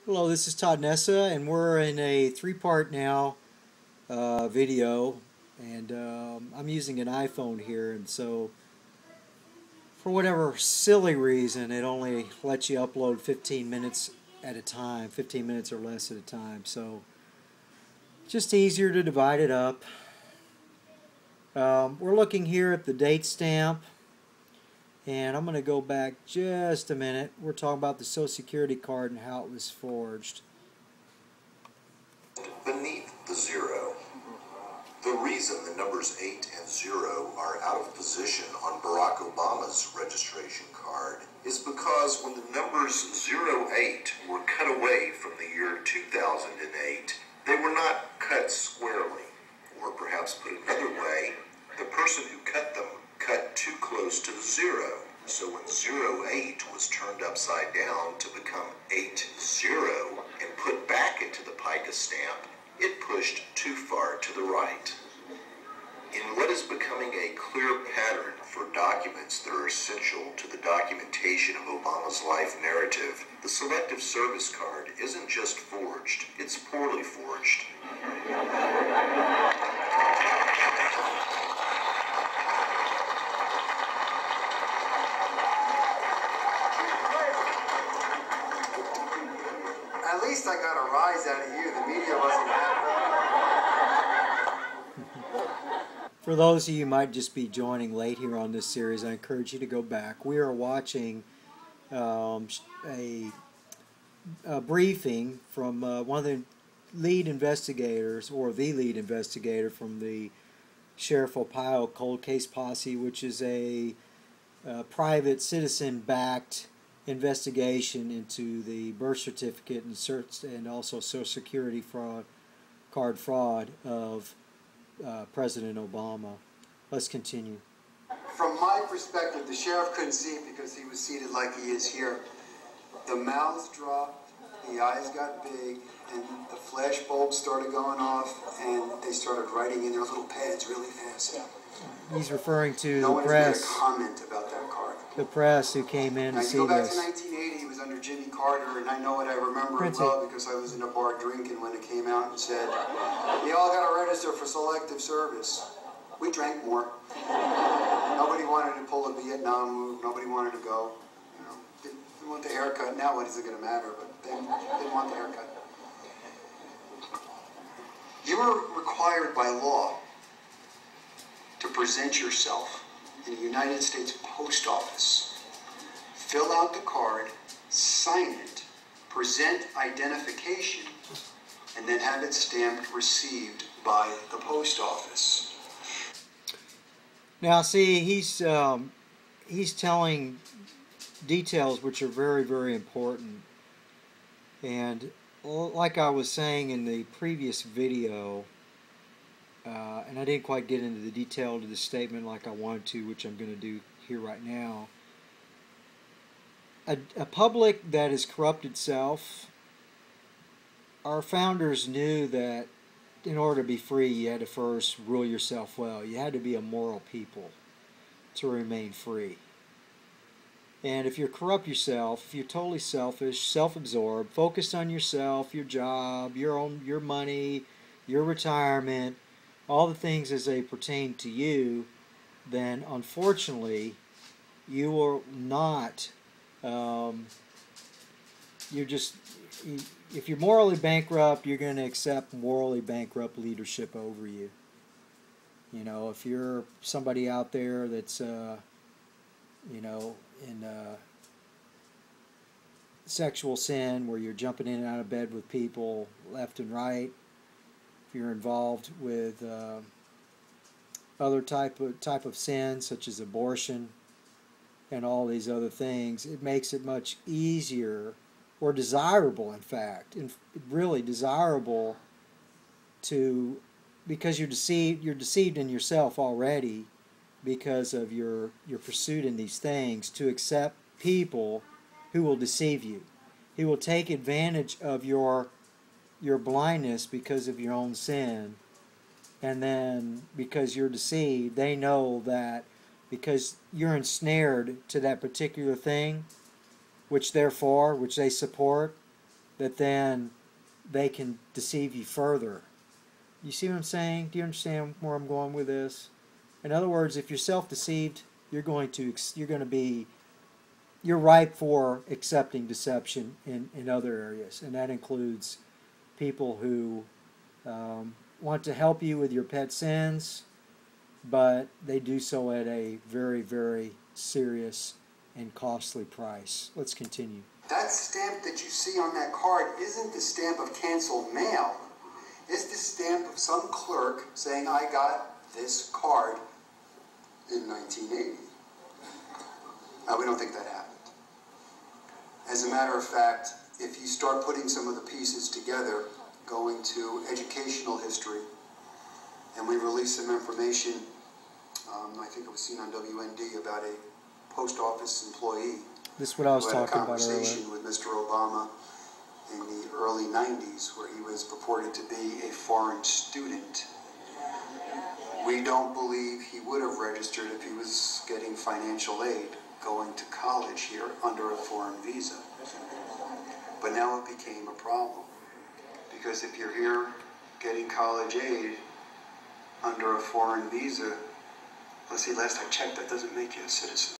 Hello, this is Todd Nessa, and we're in a three-part now video, and I'm using an iPhone here, and so for whatever silly reason, it only lets you upload 15 minutes at a time, 15 minutes or less at a time, so just easier to divide it up. We're looking here at the date stamp, and I'm going to go back just a minute. We're talking about the Social Security card and how it was forged. Beneath the zero. The reason the numbers 8 and 0 are out of position on Barack Obama's registration card is because when the numbers 08 were cut away from the year 2008, they were not cut squarely. Or perhaps put another way, the person who cut them cut too close to the 0. So when 08 was turned upside down to become 80 and put back into the pica stamp, it pushed too far to the right. In what is becoming a clear pattern for documents that are essential to the documentation of Obama's life narrative, the Selective Service Card isn't just forged, it's poorly forged. At least I got a rise out of you. The media wasn't happy. For those of you who might just be joining late here on this series, I encourage you to go back. We are watching a briefing from one of the lead investigators, or the lead investigator from the Sheriff Ohio Cold Case Posse, which is a private citizen-backed investigation into the birth certificate and also Social Security card fraud of President Obama. Let's continue. From my perspective, the sheriff couldn't see it because he was seated like he is here. The mouths dropped, the eyes got big, and the flash bulbs started going off, and they started writing in their little pads really fast. He's referring to No the one press. made a comment about that card. The press who came in Now, to you see go back this. to 1980, he was under Jimmy Carter, and I know it, I remember it well because I was in a bar drinking when it came out and said, "You all got to register for selective service." We drank more. Nobody wanted to pull a Vietnam move. Nobody wanted to go. You know, didn't want the haircut. Now what is it going to matter? But they didn't want the haircut. You are required by law to present yourself in the United States Post Office, fill out the card, sign it, present identification, and then have it stamped received by the post office. Now, see, he's telling details which are very, very important. And like I was saying in the previous video, and I didn't quite get into the detail of the statement like I wanted to, which I'm going to do here right now. A public that has corrupted itself, our founders knew that in order to be free, you had to first rule yourself well. You had to be a moral people to remain free. And if you corrupt yourself, if you're totally selfish, self-absorbed, focused on yourself, your job, your money, your retirement, all the things as they pertain to you, then unfortunately you will not, if you're morally bankrupt, you're going to accept morally bankrupt leadership over you. You know, if you're somebody out there that's, you know, in sexual sin where you're jumping in and out of bed with people left and right, if you're involved with other type of sins such as abortion and all these other things, it makes it much easier, or desirable, in fact, and really desirable to, because you're deceived in yourself already because of your pursuit in these things, to accept people who will deceive you, who will take advantage of your blindness because of your own sin, and then because you're deceived, they know that because you're ensnared to that particular thing, which they support, that then they can deceive you further. You see what I'm saying? Do you understand where I'm going with this? In other words, if you're self-deceived, you're ripe for accepting deception in other areas, and that includes people who want to help you with your pet sins, but they do so at a very, very serious and costly price. Let's continue. That stamp that you see on that card isn't the stamp of canceled mail. It's the stamp of some clerk saying, I got this card in 1980. We don't think that happened. As a matter of fact, if you start putting some of the pieces together, going to educational history, and we released some information, I think it was seen on WND, about a post office employee. This is what I was who had talking about earlier. a conversation with Mr. Obama in the early 90s, where he was purported to be a foreign student. We don't believe he would have registered if he was getting financial aid going to college here under a foreign visa. But now it became a problem, because if you're here getting college aid under a foreign visa, let's see, last I checked, that doesn't make you a citizen.